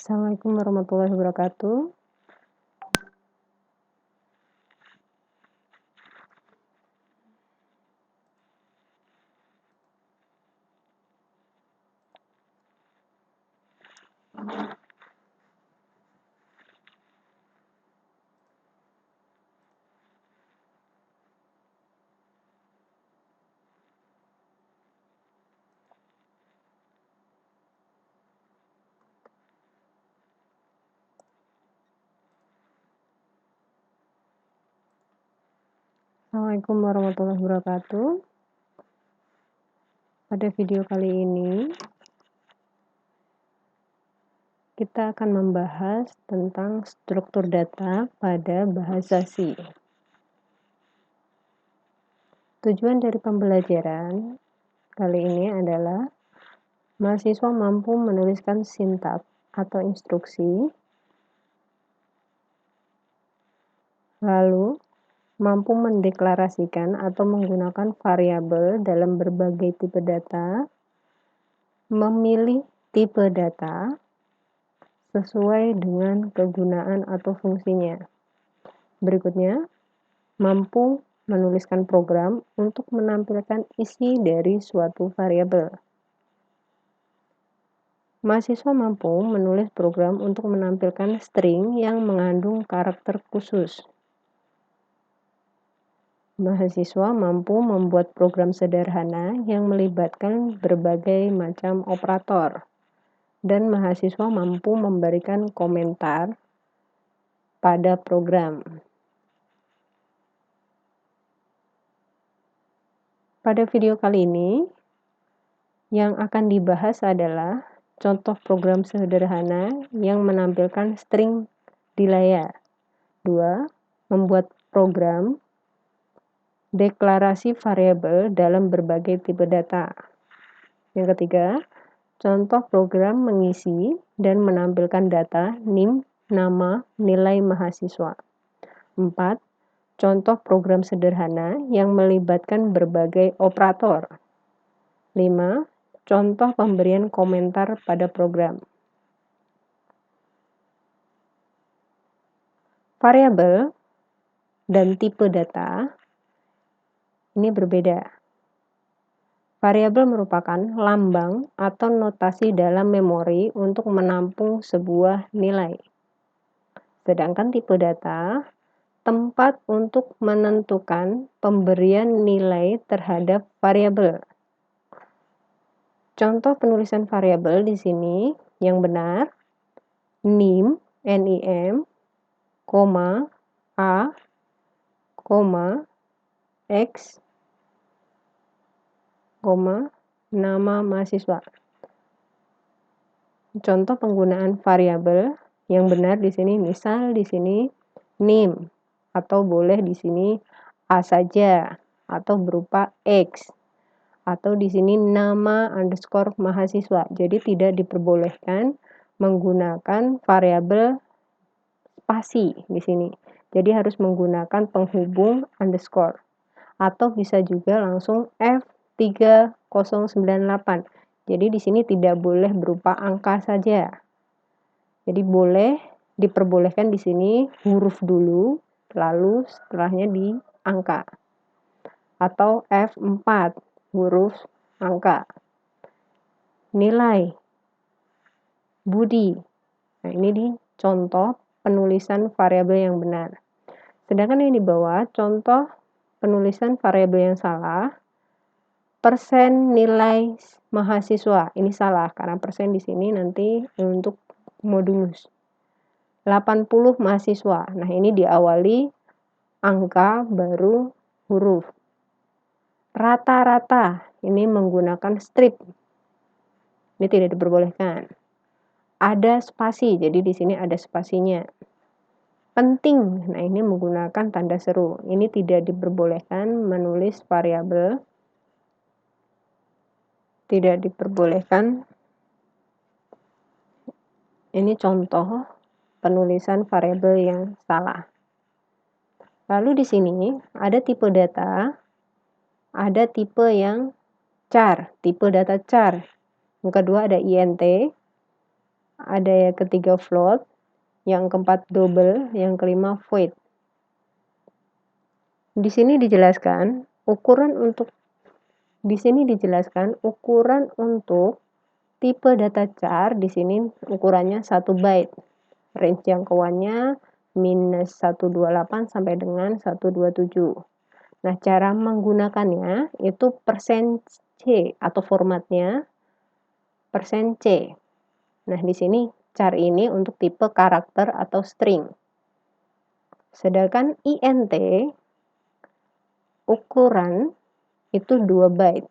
Assalamualaikum warahmatullahi wabarakatuh. Assalamualaikum warahmatullahi wabarakatuh. Pada video kali ini, kita akan membahas tentang struktur data pada bahasa C. Tujuan dari pembelajaran kali ini adalah mahasiswa mampu menuliskan sintaks atau instruksi, lalu mampu mendeklarasikan atau menggunakan variabel dalam berbagai tipe data, memilih tipe data sesuai dengan kegunaan atau fungsinya. Berikutnya, mampu menuliskan program untuk menampilkan isi dari suatu variabel. Mahasiswa mampu menulis program untuk menampilkan string yang mengandung karakter khusus. Mahasiswa mampu membuat program sederhana yang melibatkan berbagai macam operator. Dan mahasiswa mampu memberikan komentar pada program. Pada video kali ini, yang akan dibahas adalah contoh program sederhana yang menampilkan string di layar. 2. Membuat program deklarasi variabel dalam berbagai tipe data. Yang ketiga, contoh program mengisi dan menampilkan data NIM, nama, nilai mahasiswa. 4. Contoh program sederhana yang melibatkan berbagai operator. 5. Contoh pemberian komentar pada program. Variabel dan tipe data ini berbeda. Variabel merupakan lambang atau notasi dalam memori untuk menampung sebuah nilai. Sedangkan tipe data tempat untuk menentukan pemberian nilai terhadap variabel. Contoh penulisan variabel di sini yang benar, NIM, NIM, A, X, nama mahasiswa. Contoh penggunaan variabel yang benar di sini, misal di sini NIM atau boleh di sini A saja atau berupa X atau di sini nama underscore mahasiswa. Jadi tidak diperbolehkan menggunakan variabel spasi di sini. Jadi harus menggunakan penghubung underscore atau bisa juga langsung F3098. Jadi di sini tidak boleh berupa angka saja. Jadi boleh diperbolehkan di sini huruf dulu, lalu setelahnya di angka. Atau F4, huruf angka. Nilai, Budi. Nah, ini di contoh penulisan variabel yang benar. Sedangkan yang di bawah, contoh penulisan variabel yang salah, persen nilai mahasiswa. Ini salah, karena persen di sini nanti untuk modulus. 80 mahasiswa. Nah, ini diawali angka baru huruf. Rata-rata, ini menggunakan strip. Ini tidak diperbolehkan. Ada spasi, jadi di sini ada spasinya. Penting, nah ini menggunakan tanda seru. Ini tidak diperbolehkan menulis variabel. Tidak diperbolehkan. Ini contoh penulisan variabel yang salah. Lalu di sini ada tipe data, ada tipe yang char, tipe data char. Yang kedua ada INT, ada yang ketiga float, yang keempat double, yang kelima void. Di sini dijelaskan ukuran untuk tipe data char. Di sini ukurannya 1 byte. Range jangkauannya -128 sampai dengan 127. Nah, cara menggunakannya itu %C atau formatnya %C. Nah, di sini char ini untuk tipe karakter atau string. Sedangkan int ukuran itu 2 byte.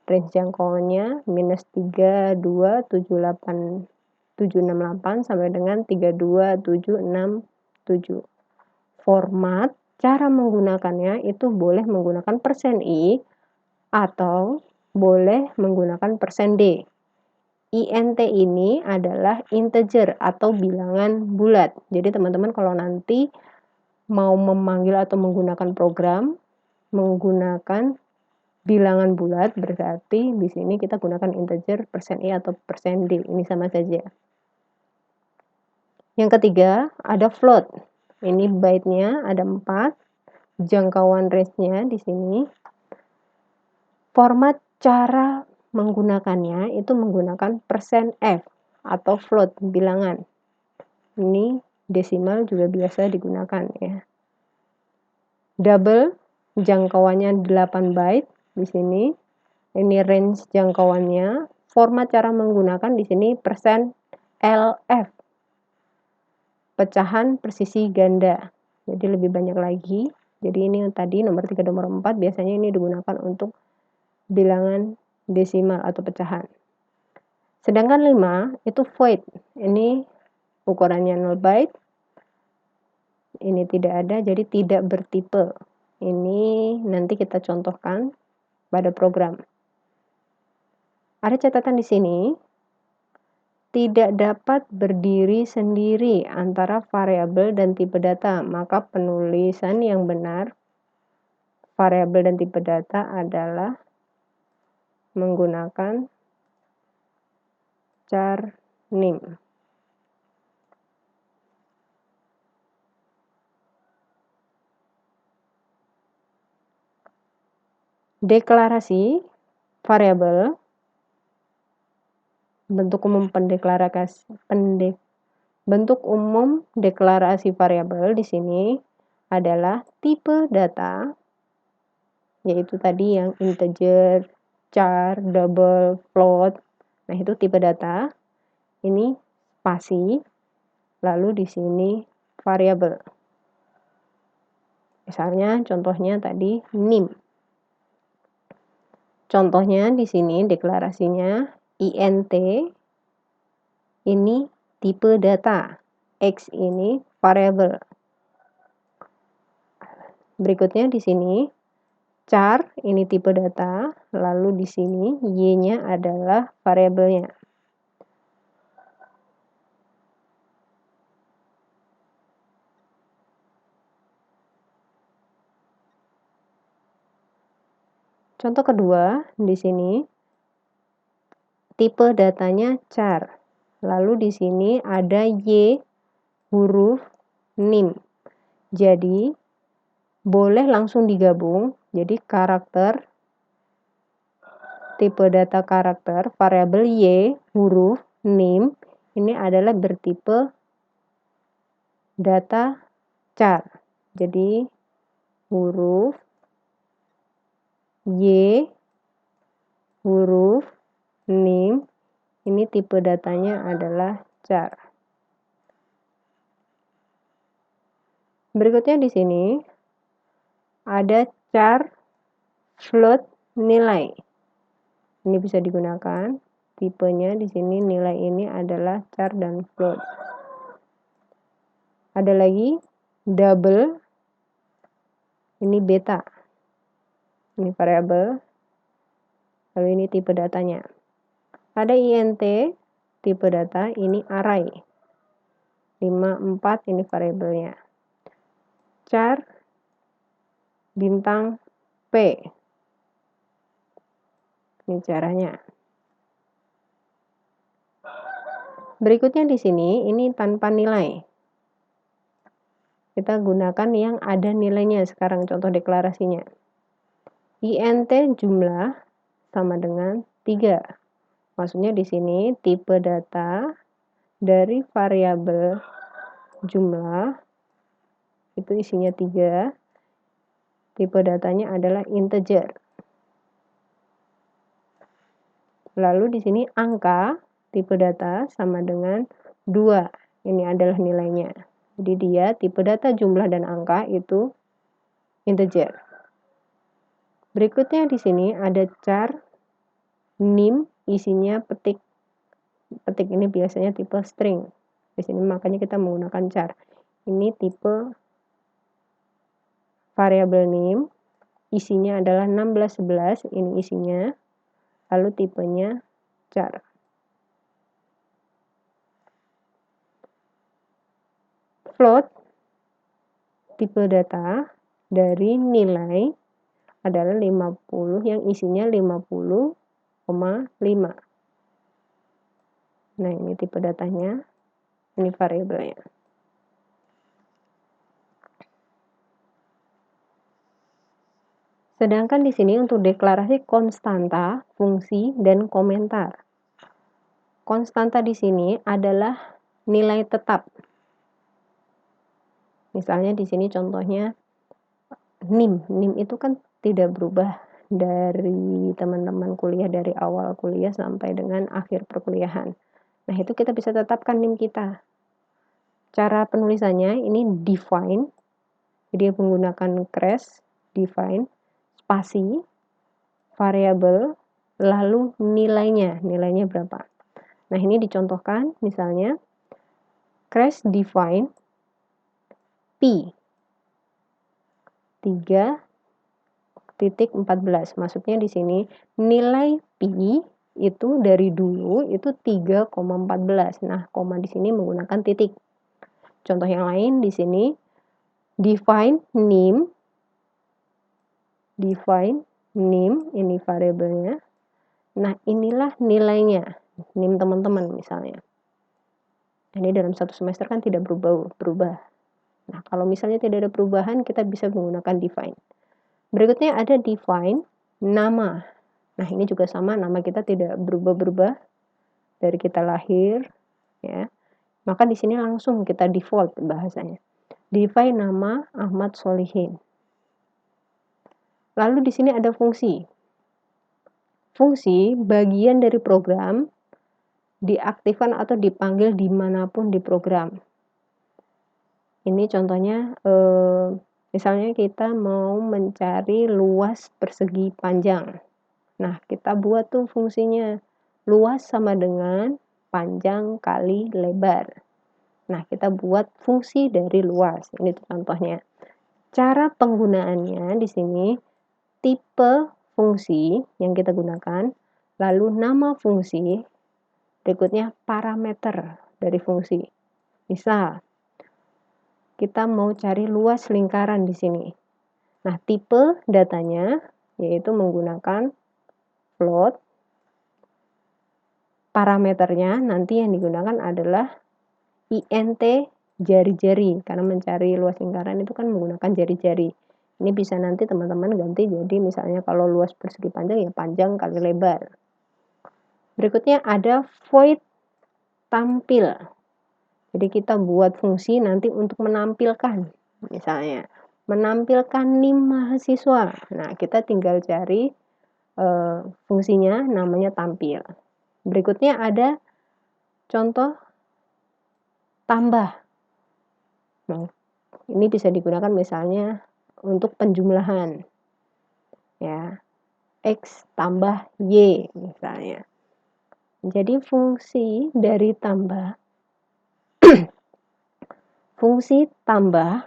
Range jangkauannya -32768 sampai dengan 32767. Format cara menggunakannya itu boleh menggunakan %i atau boleh menggunakan %d. int ini adalah integer atau bilangan bulat. Jadi teman-teman kalau nanti mau memanggil atau menggunakan program menggunakan bilangan bulat, berarti di sini kita gunakan integer %i atau %d. Ini sama saja. Yang ketiga ada float. Ini byte-nya ada 4. Jangkauan range-nya di sini. Format cara menggunakannya itu menggunakan %f atau float bilangan. Ini desimal juga biasa digunakan ya. Double jangkauannya 8 byte di sini. Ini range jangkauannya. Format cara menggunakan di sini %lf. Pecahan presisi ganda. Jadi lebih banyak lagi. Jadi ini yang tadi nomor 3, nomor 4 biasanya ini digunakan untuk bilangan desimal atau pecahan. Sedangkan 5 itu void. Ini ukurannya 0 byte. Ini tidak ada, jadi tidak bertipe. Ini nanti kita contohkan pada program. Ada catatan di sini. Tidak dapat berdiri sendiri antara variabel dan tipe data, maka penulisan yang benar variabel dan tipe data adalah menggunakan char name. Deklarasi variabel. Bentuk umum deklarasi variabel di sini adalah tipe data, yaitu tadi yang integer, char, double, float. Nah, itu tipe data. Ini spasi, lalu di sini variabel. Misalnya contohnya tadi nim. Contohnya di sini deklarasinya int ini tipe data, x ini variabel. Berikutnya di sini char ini tipe data, lalu di sini y-nya adalah variabelnya. Contoh kedua di sini tipe datanya char. Lalu di sini ada y huruf nim. Jadi boleh langsung digabung. Jadi karakter tipe data karakter variabel y huruf nim ini adalah bertipe data char. Jadi huruf y huruf nim ini tipe datanya adalah char. Berikutnya di sini ada char float nilai. Ini bisa digunakan tipenya di sini nilai ini adalah char dan float. Ada lagi double ini beta. Ini variabel. Lalu ini tipe datanya. Ada int tipe data ini array. 5, 4 ini variabelnya. Char bintang P. Ini caranya. Berikutnya di sini ini tanpa nilai. Kita gunakan yang ada nilainya sekarang contoh deklarasinya. INT jumlah sama dengan 3. Maksudnya di sini tipe data dari variabel jumlah itu isinya 3. Tipe datanya adalah integer. Lalu di sini angka tipe data sama dengan 2. Ini adalah nilainya. Jadi dia tipe data jumlah dan angka itu integer. Berikutnya di sini ada char nim, isinya petik. Petik ini biasanya tipe string. Di sini makanya kita menggunakan char. Ini tipe variabel nim, isinya adalah 1611, ini isinya. Lalu tipenya char. Float tipe data dari nilai adalah 50 yang isinya 50,5. Nah, ini tipe datanya, ini variabelnya. Sedangkan di sini untuk deklarasi konstanta, fungsi, dan komentar. Konstanta di sini adalah nilai tetap. Misalnya di sini contohnya NIM. NIM itu kan tidak berubah dari teman-teman kuliah dari awal kuliah sampai dengan akhir perkuliahan. Nah, itu kita bisa tetapkan NIM kita. Cara penulisannya ini define. Jadi menggunakan crash, define, spasi, variabel, lalu nilainya berapa. Nah, ini dicontohkan misalnya crash define P 3.14. Maksudnya di sini nilai P itu dari dulu itu 3,14. Nah, koma di sini menggunakan titik. Contoh yang lain di sini define nim ini variabelnya. Nah, inilah nilainya. NIM teman-teman misalnya. Ini dalam satu semester kan tidak berubah. Nah, kalau misalnya tidak ada perubahan, kita bisa menggunakan define. Berikutnya ada define nama. Nah, ini juga sama, nama kita tidak berubah-berubah dari kita lahir, ya. Maka di sini langsung kita default bahasanya. Define nama Ahmad Solihin. Lalu di sini ada fungsi. Fungsi bagian dari program diaktifkan atau dipanggil dimanapun di program. Ini contohnya, misalnya kita mau mencari luas persegi panjang. Nah, kita buat tuh fungsinya. Luas sama dengan panjang kali lebar. Nah, kita buat fungsi dari luas. Ini contohnya. Cara penggunaannya di sini tipe fungsi yang kita gunakan, lalu nama fungsi, berikutnya parameter dari fungsi. Misal, kita mau cari luas lingkaran di sini. Nah, tipe datanya yaitu menggunakan float. Parameternya nanti yang digunakan adalah int jari-jari, karena mencari luas lingkaran itu kan menggunakan jari-jari. Ini bisa nanti teman-teman ganti jadi misalnya kalau luas persegi panjang ya panjang kali lebar. Berikutnya ada void tampil. Jadi kita buat fungsi nanti untuk menampilkan, misalnya menampilkan NIM mahasiswa. Nah, kita tinggal cari fungsinya namanya tampil. Berikutnya ada contoh tambah. Nah, ini bisa digunakan misalnya untuk penjumlahan. Ya. X tambah Y misalnya. Jadi fungsi dari tambah fungsi tambah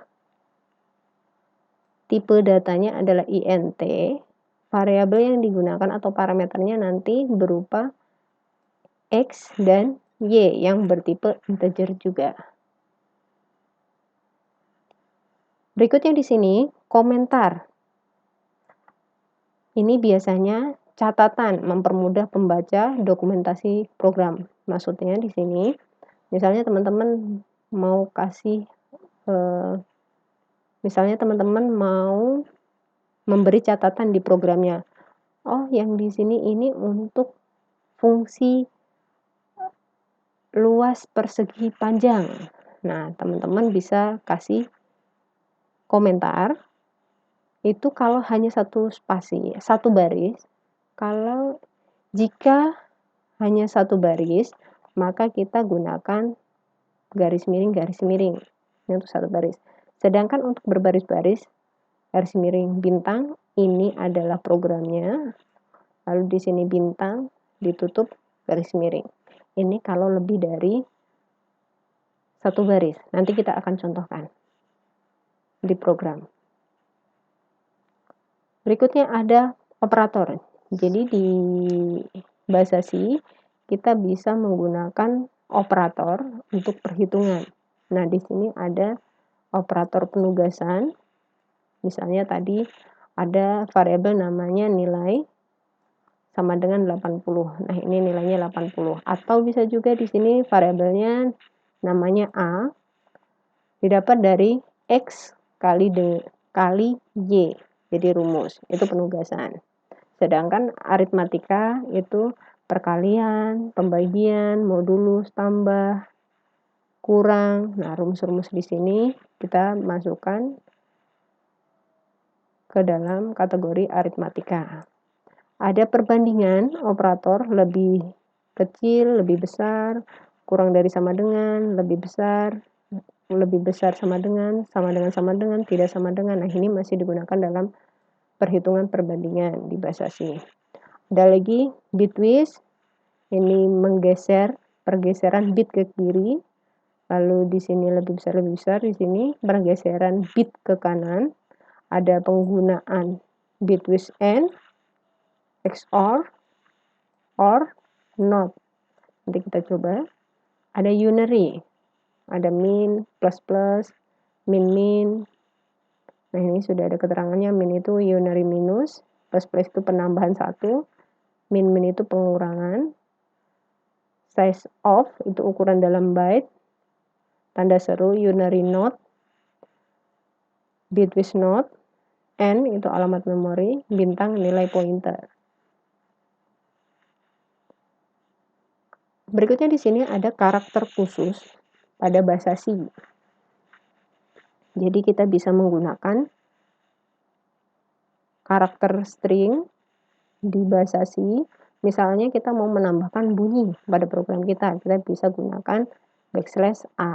tipe datanya adalah int, variabel yang digunakan atau parameternya nanti berupa X dan Y yang bertipe integer juga. Berikutnya di sini komentar. Ini biasanya catatan mempermudah pembaca dokumentasi program. Maksudnya di sini Misalnya teman-teman mau kasih, misalnya teman-teman mau memberi catatan di programnya, oh yang di sini ini untuk fungsi luas persegi panjang. Nah, teman-teman bisa kasih komentar, itu kalau hanya satu spasi, satu baris. Kalau jika hanya satu baris, maka kita gunakan garis miring untuk satu baris. Sedangkan untuk berbaris-baris, garis miring bintang, ini adalah programnya. Lalu di sini bintang, ditutup garis miring. Ini kalau lebih dari satu baris. Nanti kita akan contohkan di program. Berikutnya ada operator. Jadi di bahasa C kita bisa menggunakan operator untuk perhitungan. Nah, di sini ada operator penugasan. Misalnya tadi ada variabel namanya nilai sama dengan 80. Nah, ini nilainya 80. Atau bisa juga di sini variabelnya namanya A didapat dari X kali Y. Jadi rumus, itu penugasan. Sedangkan aritmatika itu perkalian, pembagian, modulus, tambah, kurang. Nah, rumus-rumus di sini kita masukkan ke dalam kategori aritmatika. Ada perbandingan operator lebih kecil, lebih besar, kurang dari sama dengan, lebih besar sama dengan, tidak sama dengan. Nah, ini masih digunakan dalam perhitungan perbandingan di bahasa C. Ada lagi bitwise, ini menggeser, pergeseran bit ke kiri. Lalu di sini lebih besar, di sini pergeseran bit ke kanan. Ada penggunaan bitwise and XOR, or, not. Nanti kita coba. Ada unary, ada min, plus plus, min. Nah, ini sudah ada keterangannya. Min itu unary minus, plus plus itu penambahan 1, min itu pengurangan. Size of itu ukuran dalam byte. Tanda seru unary not, bitwise not, n itu alamat memori, bintang nilai pointer. Berikutnya di sini ada karakter khusus pada bahasa C. Jadi kita bisa menggunakan karakter string di bahasa C. Misalnya kita mau menambahkan bunyi pada program kita bisa gunakan \a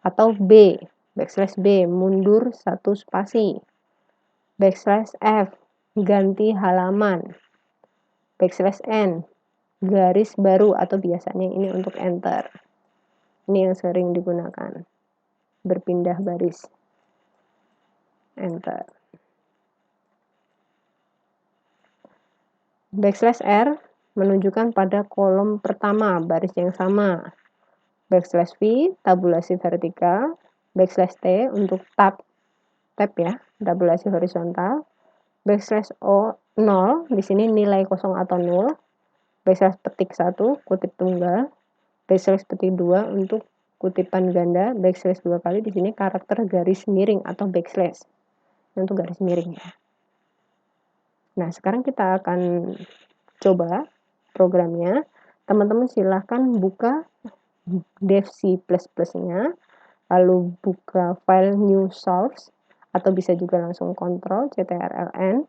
atau \b, mundur satu spasi, \f, ganti halaman, \n, garis baru atau biasanya ini untuk enter. Ini yang sering digunakan. Berpindah baris. Enter. \r menunjukkan pada kolom pertama baris yang sama. \v tabulasi vertikal. \t untuk tab ya, tabulasi horizontal. \o0 di sini nilai kosong atau 0. \petik 1 kutip tunggal. \petik 2 untuk kutipan ganda. \2 kali di sini karakter garis miring atau backslash untuk garis miring ya. Nah, sekarang kita akan coba programnya. Teman-teman silahkan buka dev C++-nya, lalu buka file new source, atau bisa juga langsung kontrol ctrln,